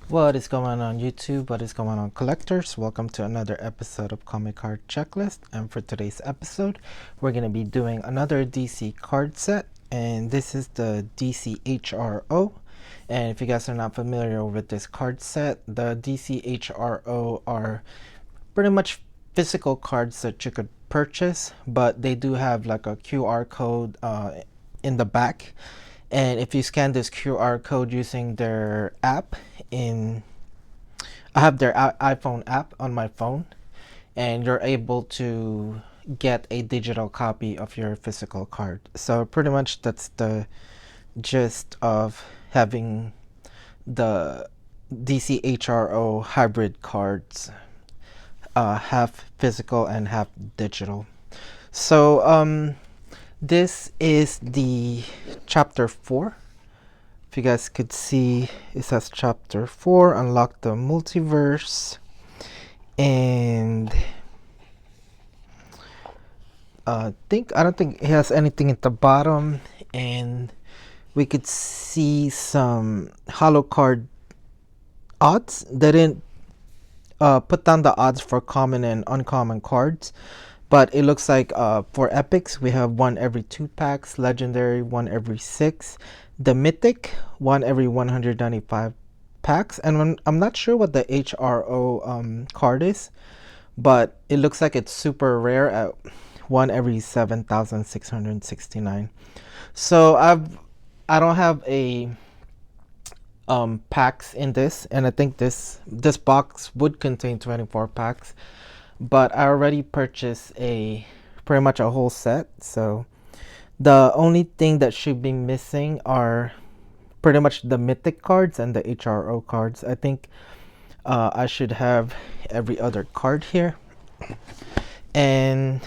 What is going on YouTube? What is going on collectors? Welcome to another episode of Comic Card Checklist. And for today's episode, we're going to be doing another DC card set. And this is the DC HRO. And if you guys are not familiar with this card set, the DC HRO are pretty much physical cards that you could purchase, but they do have like a QR code in the back. And if you scan this QR code using their app I have their iPhone app on my phone, and you're able to get a digital copy of your physical card. So pretty much that's the gist of having the DC HRO hybrid cards, half physical and half digital. So this is the chapter 4. If you guys could see, it says chapter 4, unlock the multiverse. And I don't think it has anything at the bottom. And we could see some holo card odds. They didn't put down the odds for common and uncommon cards. But it looks like for epics, we have 1 every 2 packs, legendary 1 every 6, the mythic 1 every 195 packs. And I'm not sure what the HRO card is, but it looks like it's super rare at 1 every 7,669. So I don't have a packs in this, and I think this box would contain 24 packs. But I already purchased pretty much a whole set, so the only thing that should be missing are pretty much the mythic cards and the HRO cards. I think I should have every other card here. And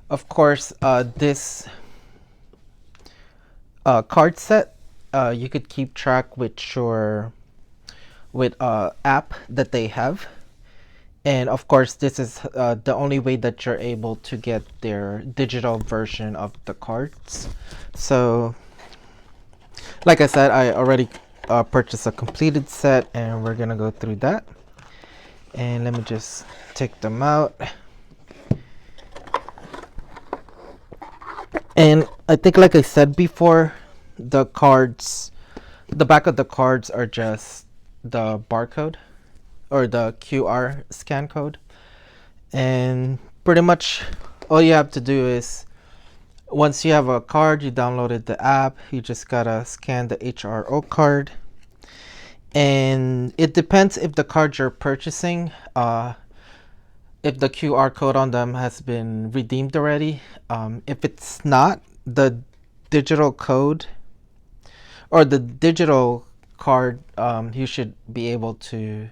of course, this card set, you could keep track with app that they have. And of course, this is the only way that you're able to get their digital version of the cards. So, like I said, I already purchased a completed set, and we're gonna go through that. And let me just take them out. And I think, like I said before, the back of the cards are just the barcode or the QR scan code. And pretty much all you have to do is, once you have a card, you downloaded the app, you just gotta scan the HRO card. And it depends if the card you're purchasing, if the QR code on them has been redeemed already. If it's not, the digital code or the digital card, you should be able to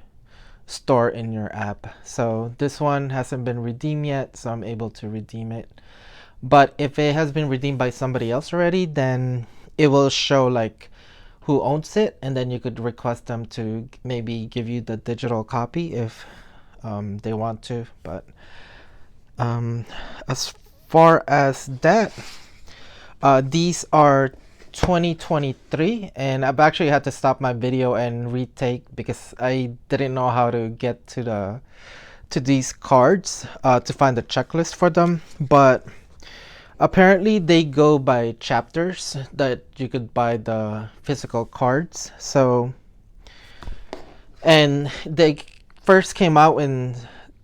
store in your app. So this one hasn't been redeemed yet, so I'm able to redeem it. But if it has been redeemed by somebody else already, then it will show like who owns it, and then you could request them to maybe give you the digital copy if they want to. But as far as that, these are 2023, and I've actually had to stop my video and retake because I didn't know how to get to these cards to find the checklist for them. But apparently they go by chapters that you could buy the physical cards. So, and they first came out in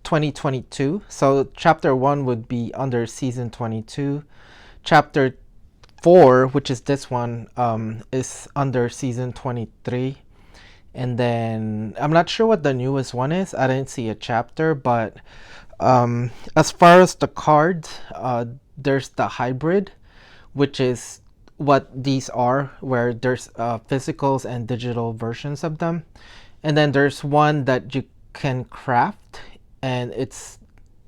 2022. So chapter 1 would be under season 22. Chapter 4, which is this one, is under season 23. And then I'm not sure what the newest one is. I didn't see a chapter, but as far as the cards, there's the hybrid, which is what these are, where there's physicals and digital versions of them. And then there's one that you can craft, and it's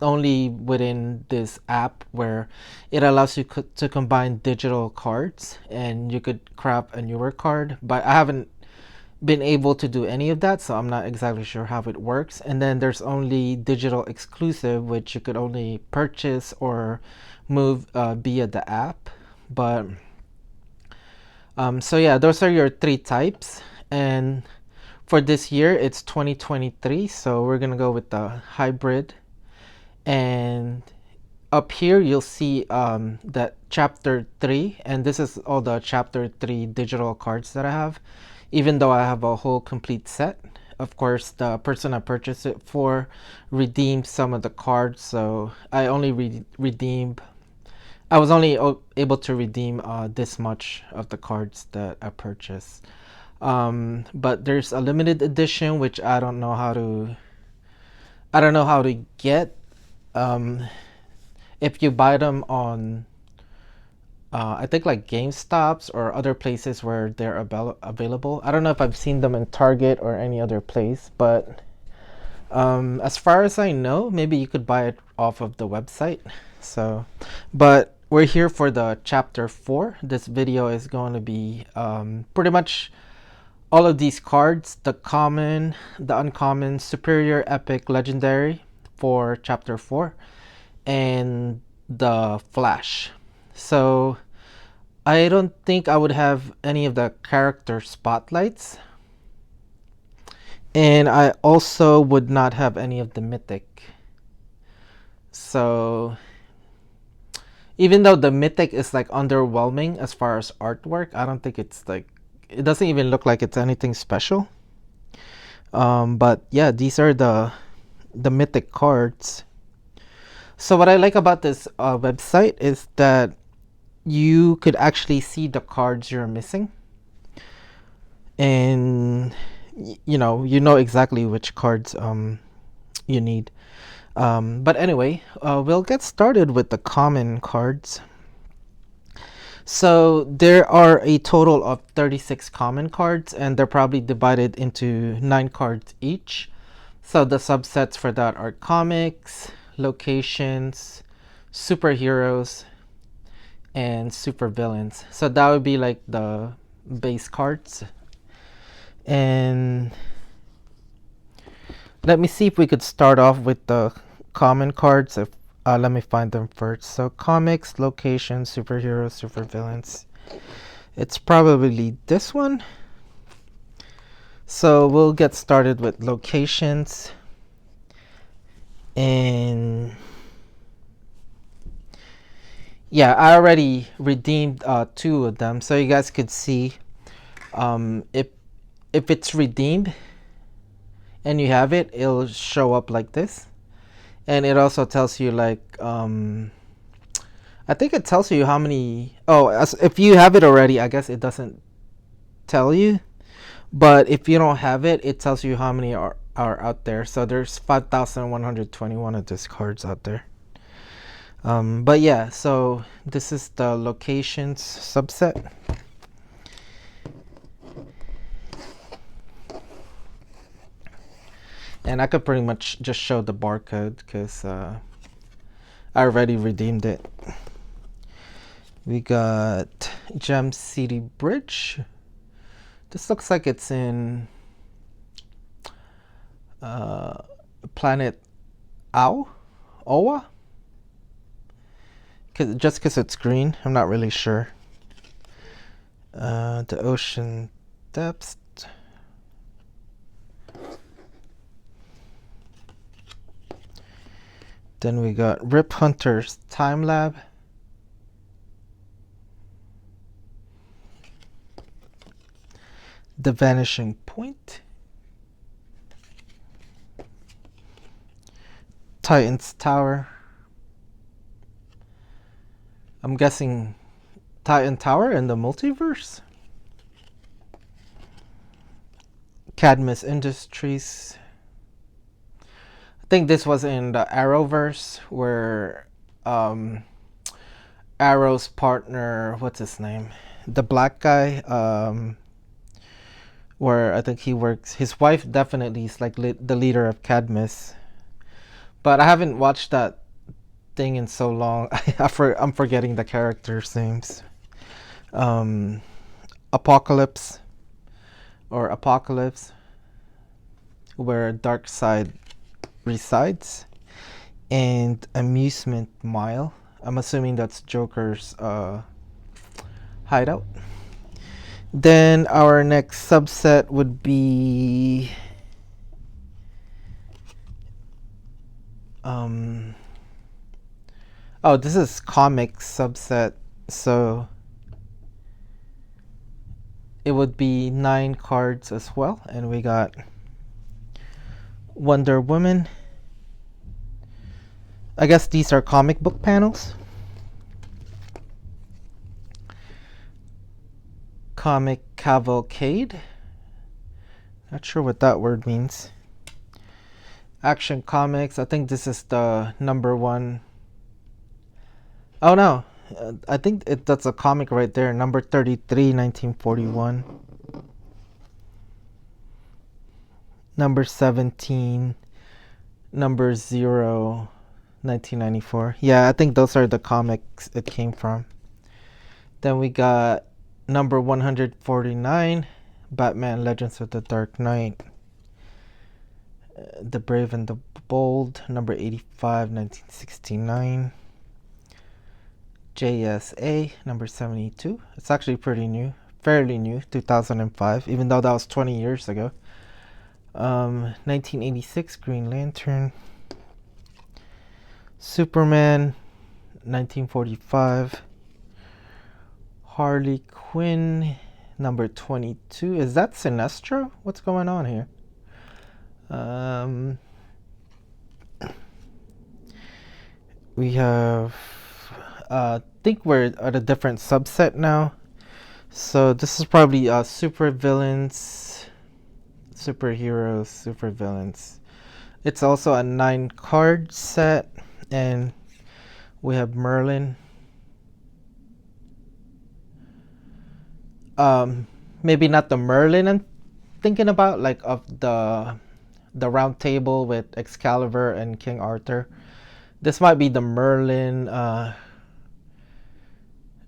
only within this app where it allows you to combine digital cards, and you could craft a newer card. But I haven't been able to do any of that, so I'm not exactly sure how it works. And then there's only digital exclusive, which you could only purchase or move via the app. But so yeah, those are your 3 types. And for this year, it's 2023, so we're gonna go with the hybrid. And up here, you'll see that chapter 3, and this is all the chapter 3 digital cards that I have, even though I have a whole complete set. Of course, the person I purchased it for redeemed some of the cards, so I only I was only able to redeem this much of the cards that I purchased. But there's a limited edition which I don't know how to get. If you buy them on I think like GameStops or other places where they're available. I don't know if I've seen them in Target or any other place, but as far as I know, maybe you could buy it off of the website. So, but we're here for the chapter 4. This video is going to be pretty much all of these cards, the common, the uncommon, superior, epic, legendary for chapter 4, and the flash. So I don't think I would have any of the character spotlights, and I also would not have any of the mythic. So even though the mythic is like underwhelming as far as artwork, I don't think it's like, it doesn't even look like it's anything special. But yeah, these are the mythic cards. So what I like about this website is that you could actually see the cards you're missing, and you know exactly which cards you need. But anyway, we'll get started with the common cards. So there are a total of 36 common cards, and they're probably divided into 9 cards each. So the subsets for that are comics, locations, superheroes, and supervillains. So that would be like the base cards. And let me see if we could start off with the common cards. If let me find them first. So comics, locations, superheroes, supervillains. It's probably this one. So we'll get started with locations. And yeah, I already redeemed 2 of them, so you guys could see if it's redeemed and you have it, it'll show up like this. And it also tells you like I think it tells you how many. If you have it already, I guess it doesn't tell you, but if you don't have it, it tells you how many are out there. So there's 5,121 of these cards out there. But yeah, so this is the locations subset. And I could pretty much just show the barcode because I already redeemed it. We got Gem City Bridge. This looks like it's in planet Owa? Just because it's green, I'm not really sure. The ocean depths. Then we got Rip Hunter's Time Lab. The Vanishing Point. Titan's Tower. I'm guessing Titan Tower in the multiverse. Cadmus Industries. I think this was in the Arrowverse where Arrow's partner, what's his name? The black guy, where I think he works. His wife definitely is like the leader of Cadmus. But I haven't watched that thing in so long. I'm forgetting the characters' names. Apocalypse, where Darkseid resides, and Amusement Mile. I'm assuming that's Joker's hideout. Then our next subset would be oh, this is comic subset, so it would be 9 cards as well, and we got Wonder Woman. I guess these are comic book panels. Comic Cavalcade. Not sure what that word means. Action Comics. I think this is the number one. Oh no, I think that's a comic right there. Number 33, 1941. Number 17, number 0, 1994. Yeah, I think those are the comics it came from. Then we got number 149, Batman Legends of the Dark Knight. The Brave and the Bold, number 85, 1969. JSA, number 72. It's actually pretty new, fairly new, 2005, even though that was 20 years ago. 1986, Green Lantern. Superman, 1945. Harley Quinn, number 22. Is that Sinestro? What's going on here? We have, I think we're at a different subset now. So this is probably super villains, superheroes, super villains. It's also a 9 card set, and we have Merlin. Maybe not the Merlin I'm thinking about, like of the Round Table with Excalibur and King Arthur. This might be the Merlin,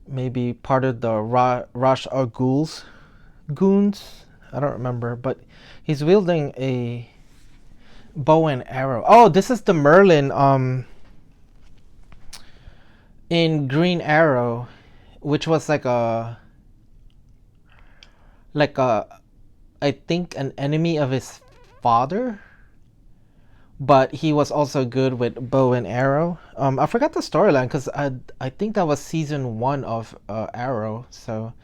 maybe part of the Ra's al Ghul's goons. I don't remember, but he's wielding a bow and arrow. Oh, this is the Merlin in Green Arrow, which was like a I think an enemy of his father, but he was also good with bow and arrow. I forgot the storyline because I think that was season 1 of Arrow. So,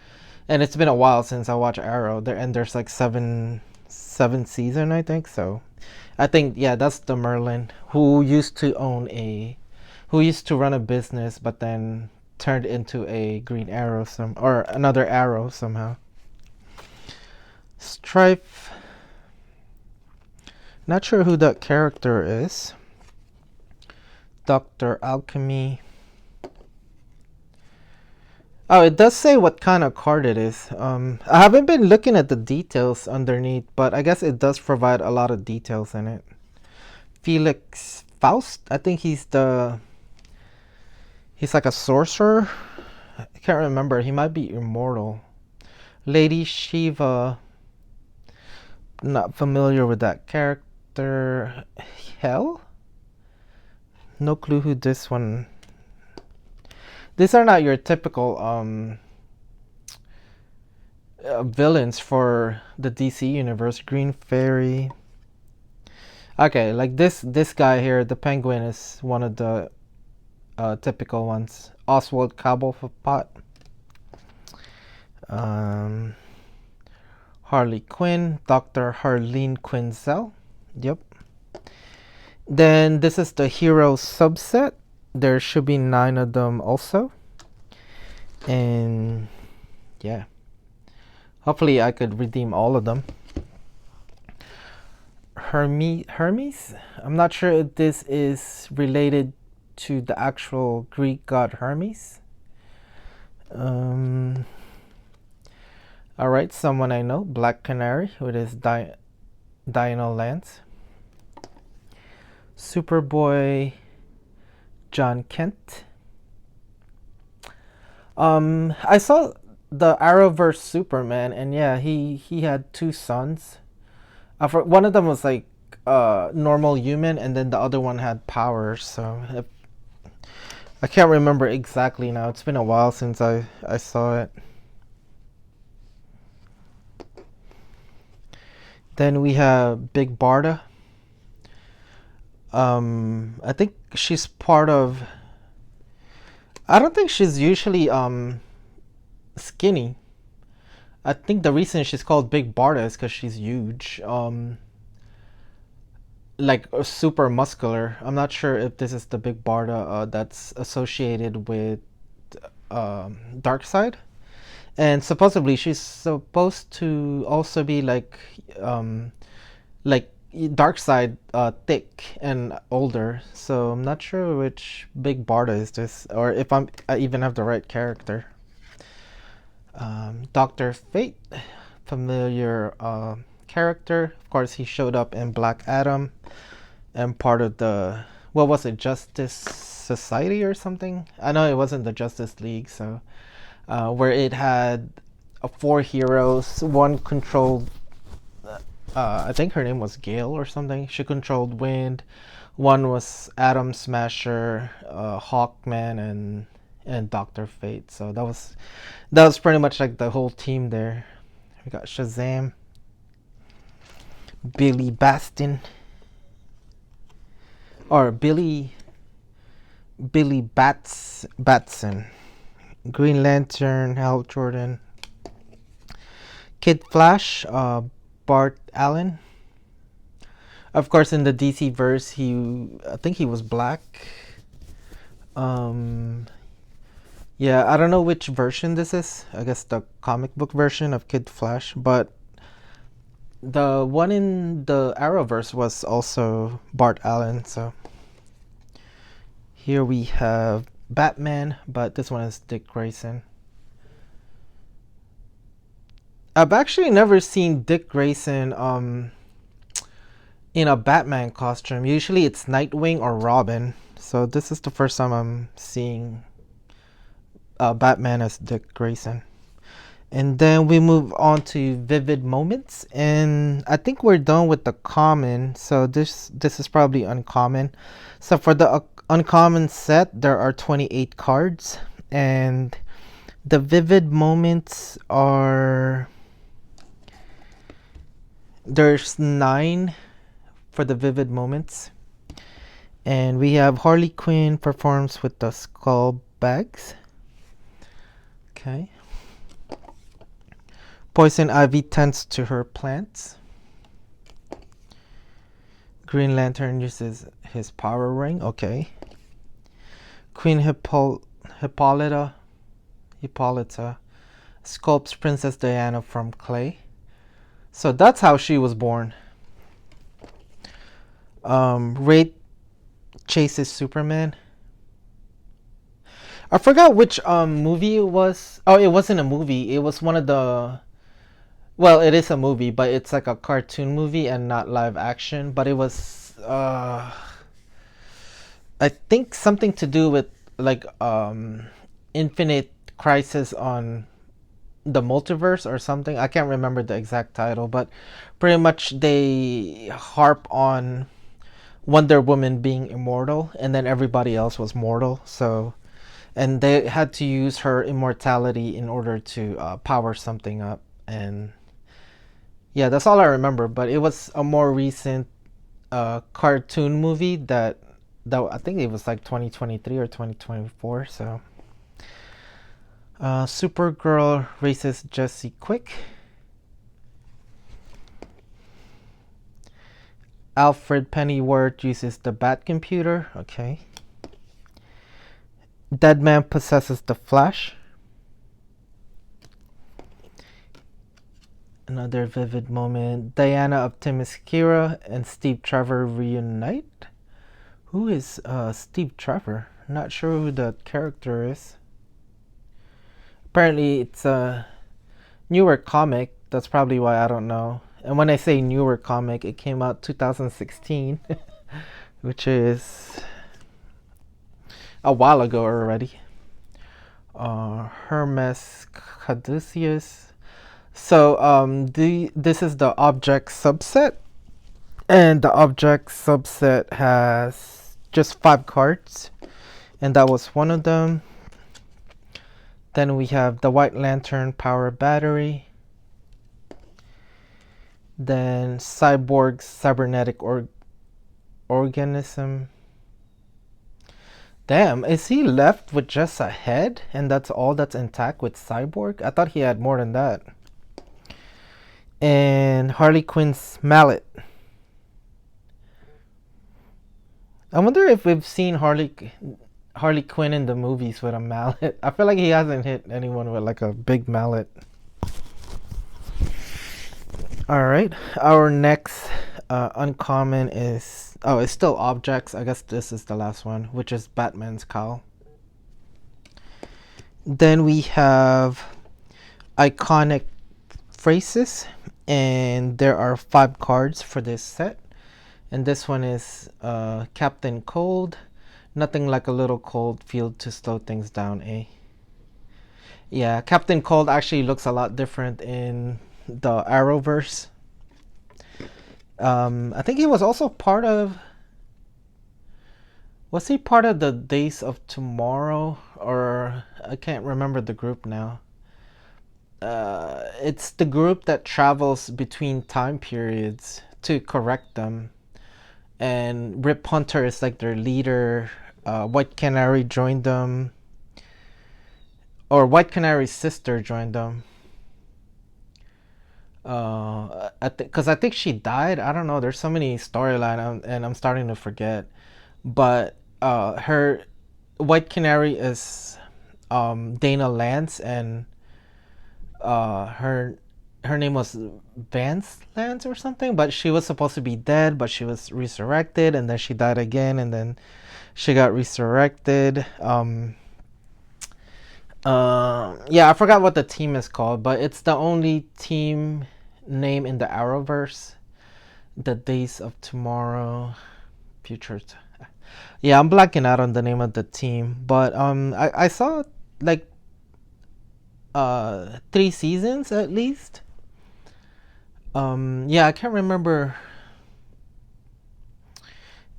and it's been a while since I watched Arrow. There's like seven season, I think. So, I think yeah, that's the Merlin who used to run a business, but then turned into a Green Arrow or another Arrow somehow. Strife. Not sure who that character is. Dr. Alchemy. Oh, it does say what kind of card it is. I haven't been looking at the details underneath, but I guess it does provide a lot of details in it. Felix Faust. I think he's like a sorcerer. I can't remember. He might be immortal. Lady Shiva. Not familiar with that character. Hell? No clue who this one. These are not your typical villains for the DC universe. Green Fairy. Okay, like this guy here, the Penguin, is one of the typical ones. Oswald Cobblepot. Harley Quinn, Dr. Harleen Quinzel. Yep. Then this is the hero subset. There should be 9 of them also. And yeah. Hopefully I could redeem all of them. Hermes? I'm not sure if this is related to the actual Greek god Hermes. Alright, someone I know, Black Canary, with his Dino Lance. Superboy, John Kent. I saw the Arrowverse Superman, and yeah, he had 2 sons. One of them was like normal human, and then the other one had powers. So I can't remember exactly now. It's been a while since I saw it. Then we have Big Barda. I think she's part of. I don't think she's usually skinny. I think the reason she's called Big Barda is because she's huge. Like super muscular. I'm not sure if this is the Big Barda that's associated with Darkseid. And supposedly she's supposed to also be like Darkseid, thick and older. So I'm not sure which Big Barda is this, or if I even have the right character. Doctor Fate, familiar character. Of course, he showed up in Black Adam and part of the, what was it, Justice Society or something? I know it wasn't the Justice League, so where it had four heroes. One controlled, I think her name was Gale or something. She controlled wind. One was Atom Smasher, Hawkman, and Doctor Fate. So that was pretty much like the whole team there. We got Shazam, Billy Batson, Green Lantern, Hal Jordan, Kid Flash, Bart Allen. Of course, in the DC verse, I think he was black. Yeah, I don't know which version this is. I guess the comic book version of Kid Flash, but the one in the Arrowverse was also Bart Allen. So here we have Batman, but this one is Dick Grayson. I've actually never seen Dick Grayson in a Batman costume. Usually it's Nightwing or Robin. So this is the first time I'm seeing Batman as Dick Grayson. And then we move on to Vivid Moments, and I think we're done with the common. So this is probably uncommon. So for the uncommon set, there are 28 cards, and the Vivid Moments are, there's 9 for the Vivid Moments. And we have Harley Quinn performs with the skull bags. Okay. Poison Ivy tends to her plants. Green Lantern uses his power ring. Okay. Queen Hippolyta sculpts Princess Diana from clay. So that's how she was born. Raid chases Superman. I forgot which movie it was. Oh, it wasn't a movie. It was one of the, well, it is a movie, but it's like a cartoon movie and not live action. But it was, I think something to do with like Infinite Crisis on the Multiverse or something. I can't remember the exact title, but pretty much they harp on Wonder Woman being immortal, and then everybody else was mortal. So, and they had to use her immortality in order to power something up. And yeah, that's all I remember. But it was a more recent cartoon movie that I think it was like 2023 or 2024. So Supergirl races Jesse Quick. Alfred Pennyworth uses the Bat computer. Okay. Deadman possesses the Flash. Another vivid moment. Diana of Themyscira and Steve Trevor reunite. Who is Steve Trevor? Not sure who that character is. Apparently it's a newer comic. That's probably why I don't know. And when I say newer comic, it came out 2016, which is a while ago already. Hermes Caduceus. So this is the object subset, and the object subset has just 5 cards, and that was one of them. Then we have the White Lantern power battery. Then cyborg cybernetic organism. Damn, is he left with just a head and that's all that's intact with cyborg? I thought he had more than that. And Harley Quinn's mallet. I wonder if we've seen Harley Quinn in the movies with a mallet. I feel like he hasn't hit anyone with like a big mallet. All right, our next uncommon is it's still objects. I guess this is the last one, which is Batman's cowl. Then we have iconic phrases, and there are 5 cards for this set. And this one is Captain Cold. Nothing like a little cold field to slow things down, eh? Yeah, Captain Cold actually looks a lot different in the Arrowverse. I think he was also part of. Was he part of the Days of Tomorrow? Or I can't remember the group now. It's the group that travels between time periods to correct them. And Rip Hunter is like their leader. White Canary joined them. Or White Canary's sister joined them. Because I think she died. I don't know. There's so many storyline, and I'm starting to forget. But her White Canary is Dana Lance, and her name was Vance Lance or something. But she was supposed to be dead, but she was resurrected, and then she died again, and then she got resurrected. Yeah, I forgot what the team is called, but it's the only team name in the Arrowverse. The Days of Tomorrow, Future. Yeah, I'm blacking out on the name of the team, but I saw like 3 seasons at least. Yeah, I can't remember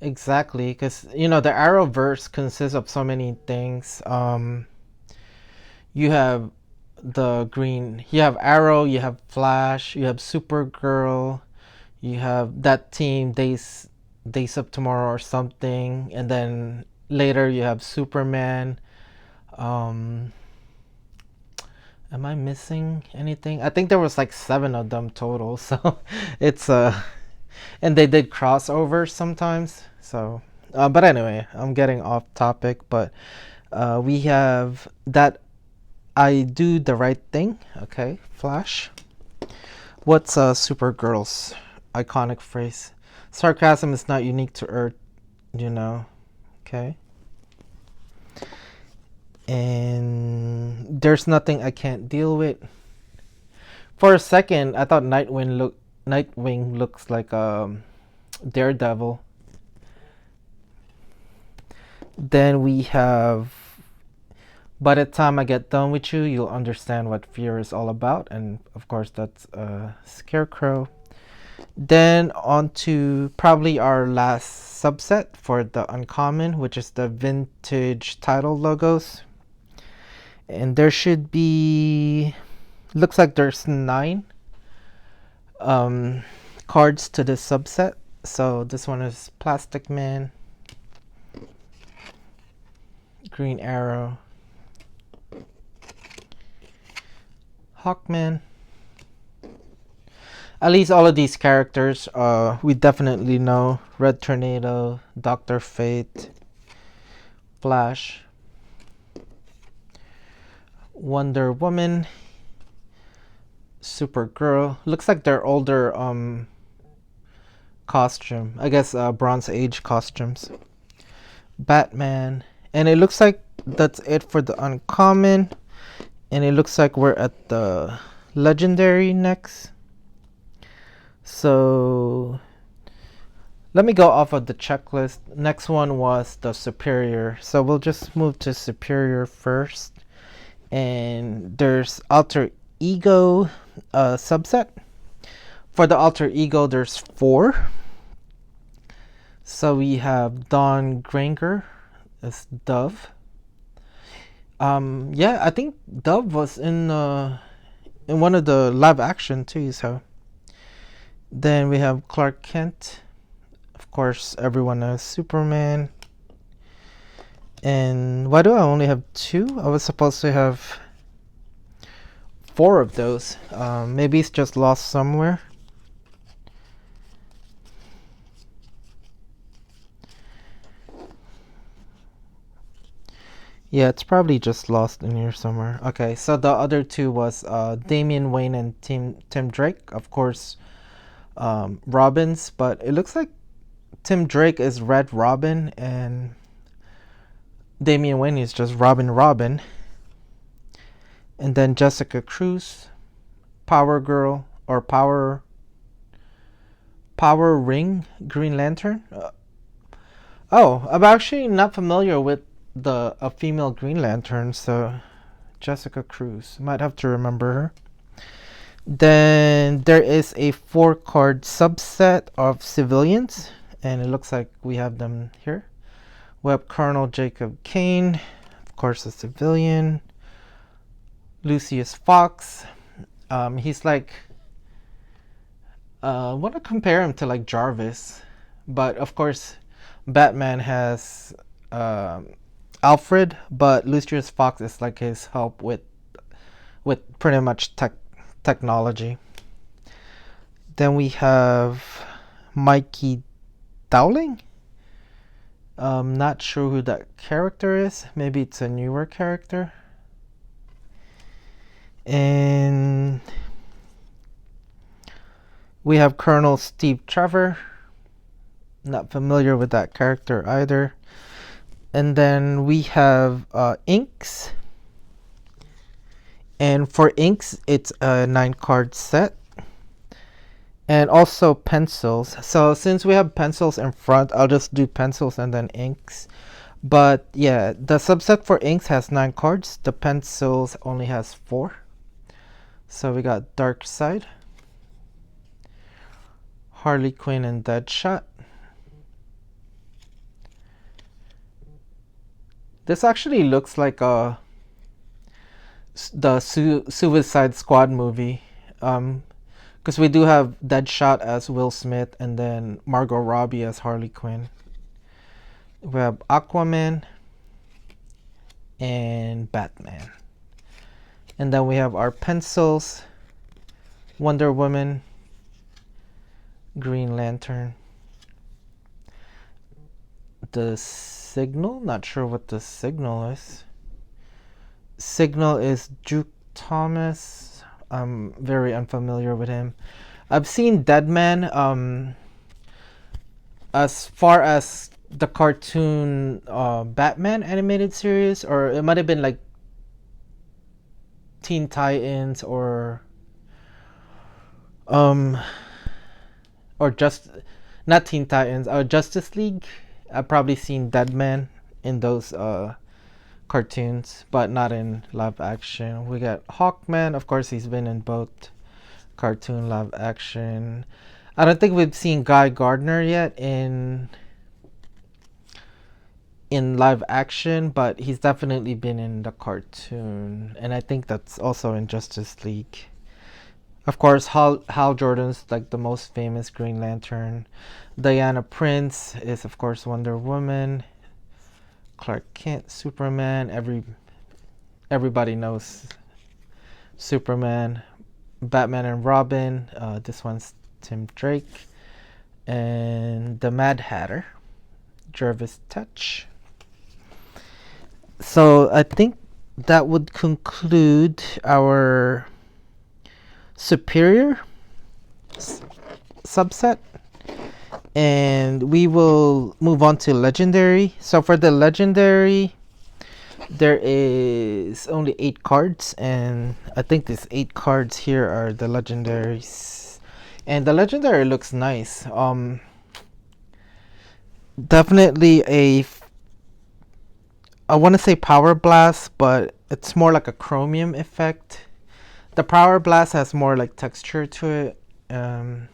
exactly because the Arrowverse consists of so many things. You have you have Arrow, you have Flash, you have Supergirl, you have that team Days of Tomorrow or something, and then later you have Superman. Am I missing anything? I think there was like 7 of them total, so it's and they did crossovers sometimes. So, but anyway, I'm getting off topic. But we have that I do the right thing. Okay, Flash. What's Supergirl's iconic phrase? Sarcasm is not unique to Earth, you know. Okay. And there's nothing I can't deal with. For a second, I thought Nightwing looks like Daredevil. Then we have, by the time I get done with you, you'll understand what fear is all about. And of course, that's Scarecrow. Then on to probably our last subset for the uncommon, which is the vintage title logos. And there should be, looks like there's 9 cards to this subset. So this one is Plastic Man, Green Arrow, Hawkman. At least all of these characters we definitely know. Red Tornado, Dr. Fate, Flash, Wonder Woman, Supergirl. Looks like they're older costume. I guess Bronze Age costumes. Batman. And it looks like that's it for the uncommon. And it looks like we're at the legendary next. So let me go off of the checklist. Next one was the superior. So we'll just move to superior first. And there's alter ego subset. For the alter ego, there's 4. So we have Dawn Granger as Dove. Yeah, I think Dove was in one of the live action too. So Then we have Clark Kent. Of course, everyone knows Superman. And why do I only have 2? I was supposed to have 4 of those. Maybe it's just lost somewhere. Yeah, it's probably just lost in here somewhere. Okay, so the other 2 was Damian Wayne and Tim Drake. Of course, Robins, but it looks like Tim Drake is Red Robin and Damian Wayne is just Robin. And then Jessica Cruz, Power Girl or Power Ring Green Lantern. Oh, I'm actually not familiar with a female Green Lantern, so Jessica Cruz. Might have to remember her. Then there is a 4-card subset of civilians, and it looks like we have them here. We have Colonel Jacob Kane, of course, a civilian. Lucius Fox. He's like, I want to compare him to like Jarvis, but of course, Batman has Alfred, but Lucius Fox is like his help with pretty much technology. Then we have Mikey Dowling. Not sure who that character is. Maybe it's a newer character. And we have Colonel Steve Trevor. Not familiar with that character either. And then we have inks. And for inks, it's a 9-card set. And also pencils. So since we have pencils in front, I'll just do pencils and then inks. But yeah, the subset for inks has 9 cards. The pencils only has 4. So we got Darkseid, Harley Quinn, and Deadshot. This actually looks like the Suicide Squad movie. Because we do have Deadshot as Will Smith and then Margot Robbie as Harley Quinn. We have Aquaman and Batman. And then we have our pencils, Wonder Woman, Green Lantern. The Signal, not sure what the Signal is. Signal is Duke Thomas. I'm very unfamiliar with him. I've seen Deadman. As far as the cartoon Batman animated series, or it might have been like Teen Titans or just not Teen Titans or Justice League. I've probably seen Deadman in those cartoons, but not in live action. We got Hawkman, of course he's been in both cartoon live action. I don't think we've seen Guy Gardner yet in live action, but he's definitely been in the cartoon, and I think that's also in Justice League. Of course, Hal Jordan's like the most famous Green Lantern. Diana Prince is of course Wonder Woman. Clark Kent, Superman. Everybody knows Superman. Batman and Robin. This one's Tim Drake, and the Mad Hatter, Jervis Tetch. So I think that would conclude our superior subset, and we will move on to legendary. So for the legendary, there is only 8 cards, and I think these 8 cards here are the legendaries, and the legendary looks nice. Definitely I want to say Power Blast, but it's more like a chromium effect. The Power Blast has more like texture to it, and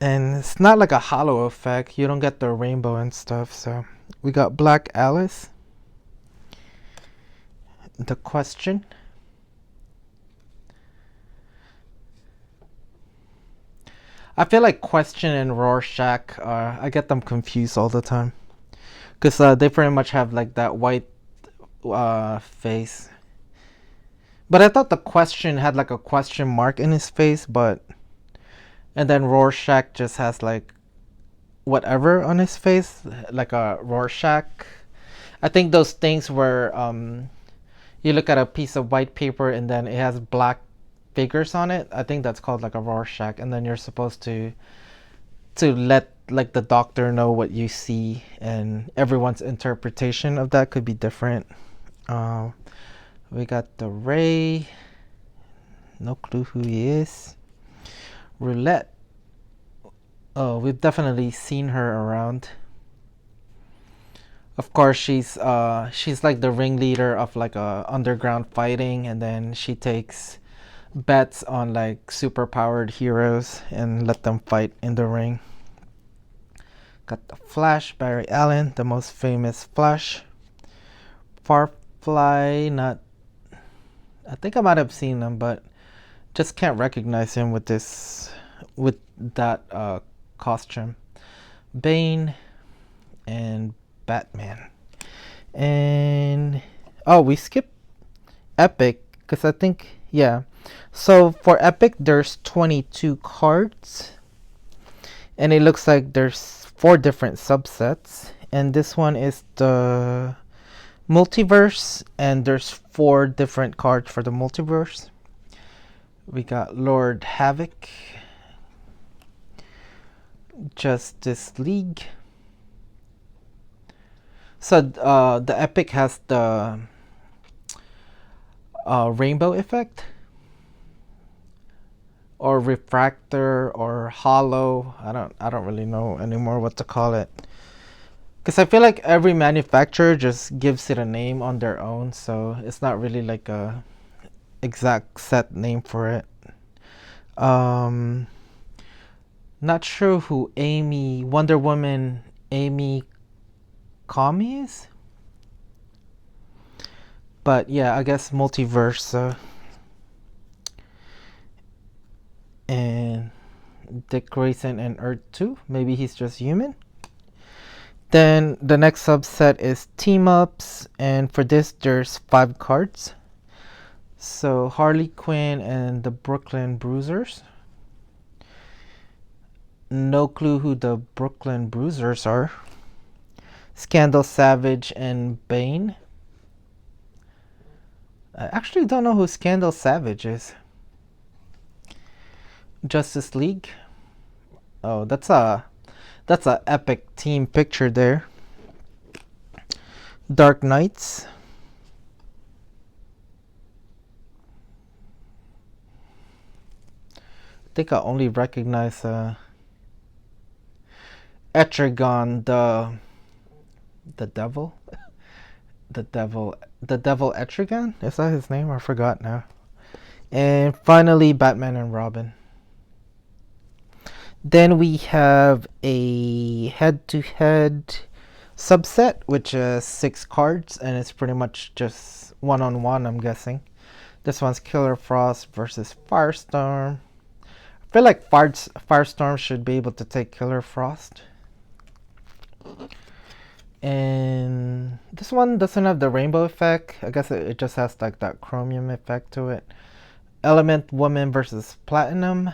it's not like a hollow effect. You don't get the rainbow and stuff. So we got Black Alice, The Question, I feel like Question and Rorschach, I get them confused all the time. Because they pretty much have like that white face. But I thought the Question had like a question mark in his face, but. And then Rorschach just has like whatever on his face, like a Rorschach. I think those things where you look at a piece of white paper and then it has black figures on it. I think that's called like a Rorschach, and then you're supposed to let like the doctor know what you see, and everyone's interpretation of that could be different. Uh, we got the Ray. No clue who he is. Roulette. Oh, we've definitely seen her around. Of course, she's like the ringleader of like a underground fighting, and then she takes bets on like super powered heroes and let them fight in the ring. Got the Flash, Barry Allen, the most famous Flash. Farfly, not. I think I might have seen him, but just can't recognize him with that costume. Bane and Batman. And oh, we skipped Epic because I think yeah. So for Epic, there's 22 cards, and it looks like there's 4 different subsets. And this one is the multiverse, and there's 4 different cards for the multiverse. We got Lord Havoc, Justice League. So the Epic has the rainbow effect, or refractor, or hollow. I don't really know anymore what to call it. Because I feel like every manufacturer just gives it a name on their own, so it's not really like a exact set name for it. Not sure who Wonder Woman Amy Kami is, but yeah, I guess multiverse. And Dick Grayson and Earth 2. Maybe he's just human. Then the next subset is team ups, and for this there's 5 cards. So Harley Quinn and the Brooklyn Bruisers. No clue who the Brooklyn Bruisers are. Scandal Savage and Bane. I actually don't know who Scandal Savage is. Justice League. Oh, that's a epic team picture there. Dark Knights. I think I only recognize Etrigan, the devil. the devil Etrigan? Is that his name? I forgot now. And finally, Batman and Robin. Then we have a head-to-head subset, which is 6 cards, and it's pretty much just one-on-one, I'm guessing. This one's Killer Frost versus Firestorm. I feel like Firestorm should be able to take Killer Frost. And this one doesn't have the rainbow effect. I guess it just has like that chromium effect to it. Element Woman versus Platinum.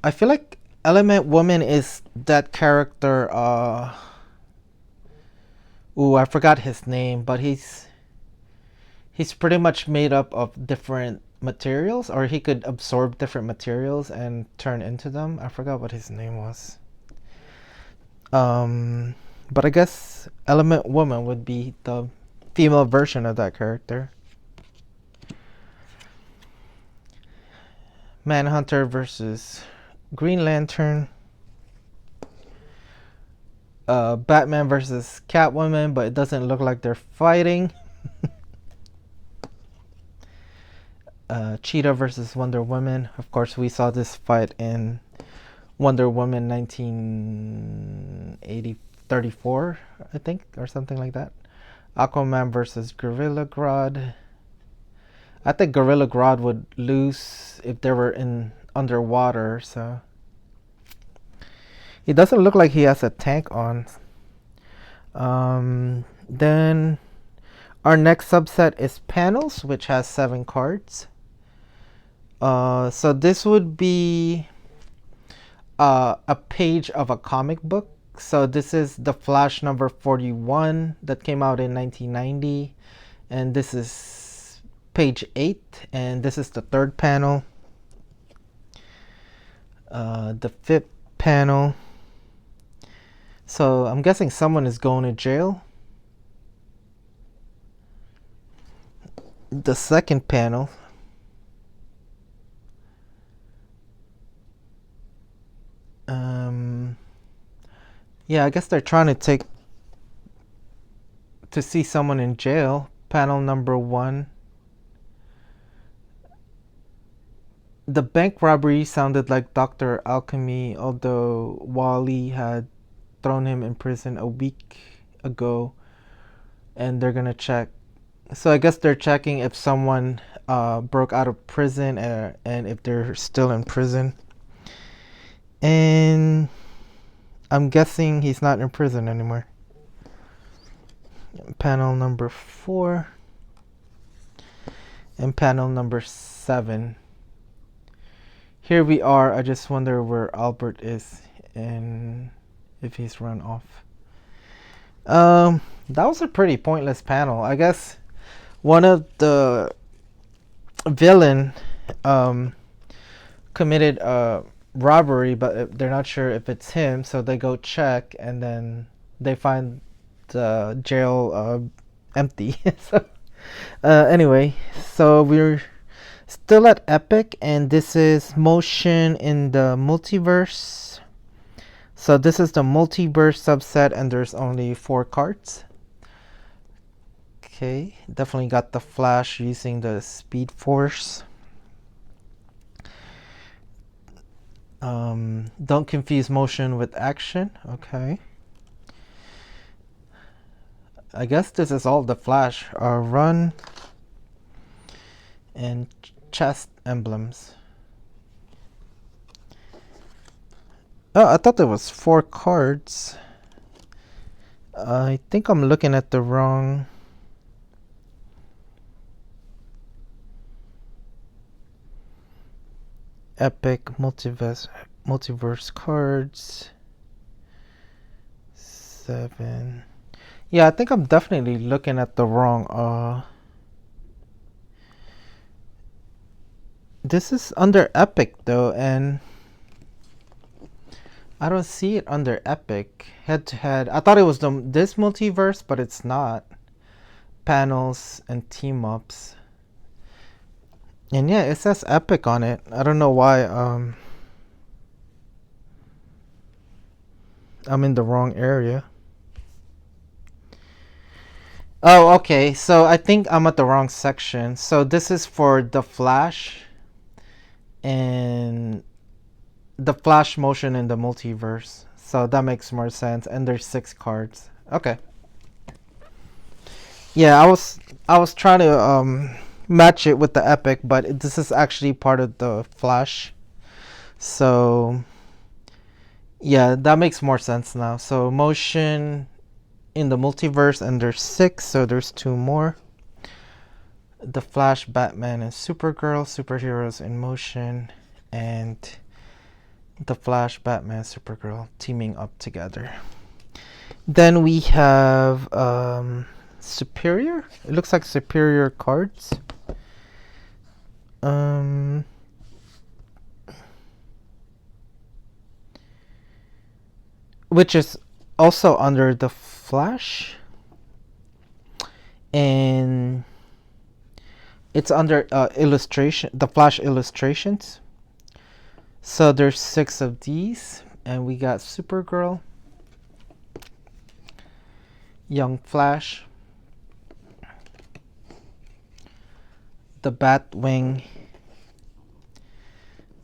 I feel like Element Woman is that character. I forgot his name, but he's pretty much made up of different materials, or he could absorb different materials and turn into them. I forgot what his name was. But I guess Element Woman would be the female version of that character. Manhunter versus Green Lantern. Batman versus Catwoman, but it doesn't look like they're fighting. Cheetah versus Wonder Woman. Of course, we saw this fight in Wonder Woman 1934, I think, or something like that. Aquaman versus Gorilla Grodd. I think Gorilla Grodd would lose if they were in underwater, so he doesn't look like he has a tank on. Then our next subset is panels, which has 7 cards. So this would be a page of a comic book. So this is the Flash number 41 that came out in 1990, and this is page 8, and this is the 3rd panel. The 5th panel. So I'm guessing someone is going to jail. The 2nd panel. Yeah, I guess they're trying to see someone in jail. Panel number 1. The bank robbery sounded like Dr. Alchemy, although Wally had thrown him in prison a week ago, and they're gonna check. So I guess they're checking if someone broke out of prison and if they're still in prison. And I'm guessing he's not in prison anymore. Panel number 4 and panel number 7. Here we are. I just wonder where Albert is and if he's run off. That was a pretty pointless panel. I guess one of the villain committed a robbery, but they're not sure if it's him, so they go check, and then they find the jail empty. So anyway, so we're still at Epic, and this is Motion in the Multiverse. So this is the multiverse subset, and there's only 4 cards. Okay, definitely got the Flash using the Speed Force. Don't confuse motion with action. Okay. I guess this is all the Flash. Run and chest emblems. Oh, I thought there was 4 cards. I think I'm looking at the wrong. Epic multiverse cards. 7. Yeah, I think I'm definitely looking at the wrong. This is under Epic though, and I don't see it under Epic. Head to head. I thought it was this multiverse, but it's not. Panels and team ups. And yeah, it says Epic on it. I don't know why I'm in the wrong area. Oh, okay. So I think I'm at the wrong section. So this is for the Flash and the Flash motion in the multiverse. So that makes more sense. And there's 6 cards. Okay. Yeah, I was trying to match it with the Epic, but this is actually part of the Flash. So yeah, that makes more sense now. So motion in the multiverse, and there's 6, so there's 2 more. The Flash, Batman, and Supergirl, superheroes in motion, and the Flash, Batman, Supergirl teaming up together. Then we have Superior. It looks like Superior cards. Which is also under the Flash, and it's under illustration, the Flash illustrations. So there's 6 of these, and we got Supergirl, Young Flash, the Batwing,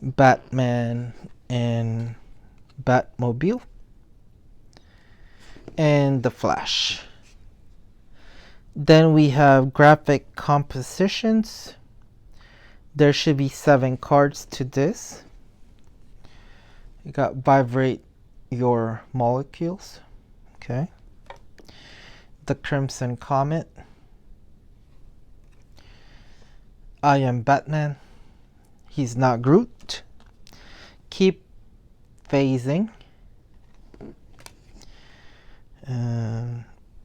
Batman, and Batmobile, and the Flash. Then we have graphic compositions. There should be 7 cards to this. You got vibrate your molecules. Okay. The Crimson Comet. I am Batman. He's not Groot. Keep phasing.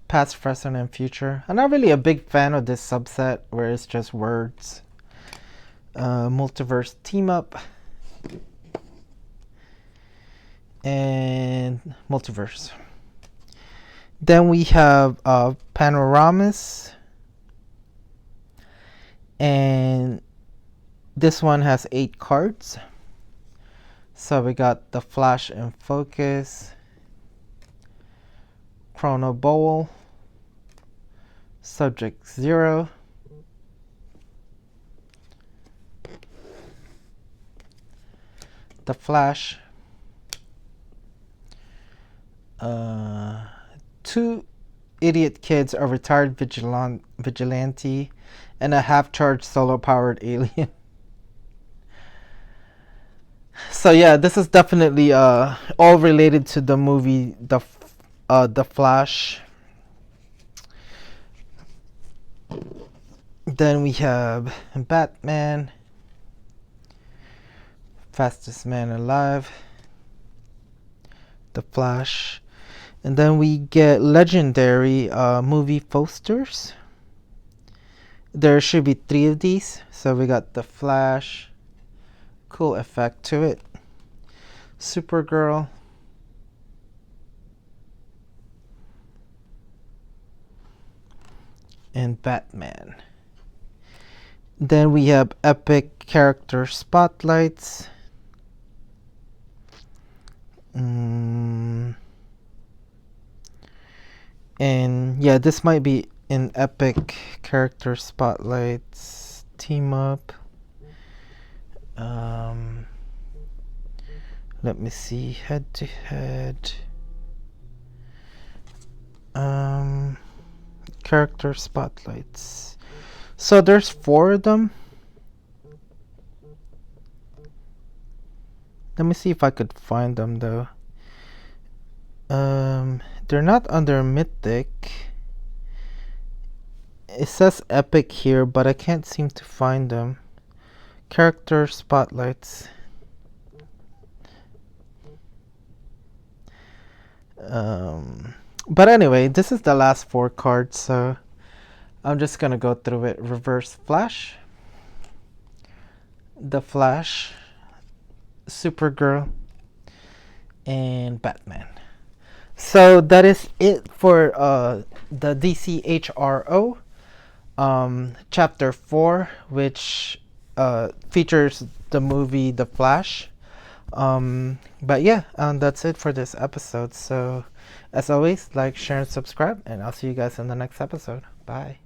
Past, present, and future. I'm not really a big fan of this subset where it's just words. Multiverse team up. And multiverse. Then we have panoramas. And this one has 8 cards. So we got the Flash in Focus, Chrono Bowl, Subject 0, the Flash, 2 idiot kids, a retired vigilante, and a half-charged solar-powered alien. So yeah, this is definitely all related to the movie The Flash. Then we have Batman, Fastest Man Alive, The Flash, and then we get legendary movie posters. There should be 3 of these. So we got The Flash, cool effect to it, Supergirl, and Batman. Then we have epic character spotlights. And yeah, this might be an epic character spotlights team up. Let me see, head to head. Character spotlights. So there's 4 of them. Let me see if I could find them though. They're not under mythic. It says epic here, but I can't seem to find them. Character spotlights. But anyway, this is the last 4 cards, so I'm just gonna go through it. Reverse Flash, the Flash, Supergirl, and Batman. So that is it for the DC HRO chapter 4, which features the movie The Flash. But yeah, that's it for this episode. So as always, like, share, and subscribe, and I'll see you guys in the next episode. Bye.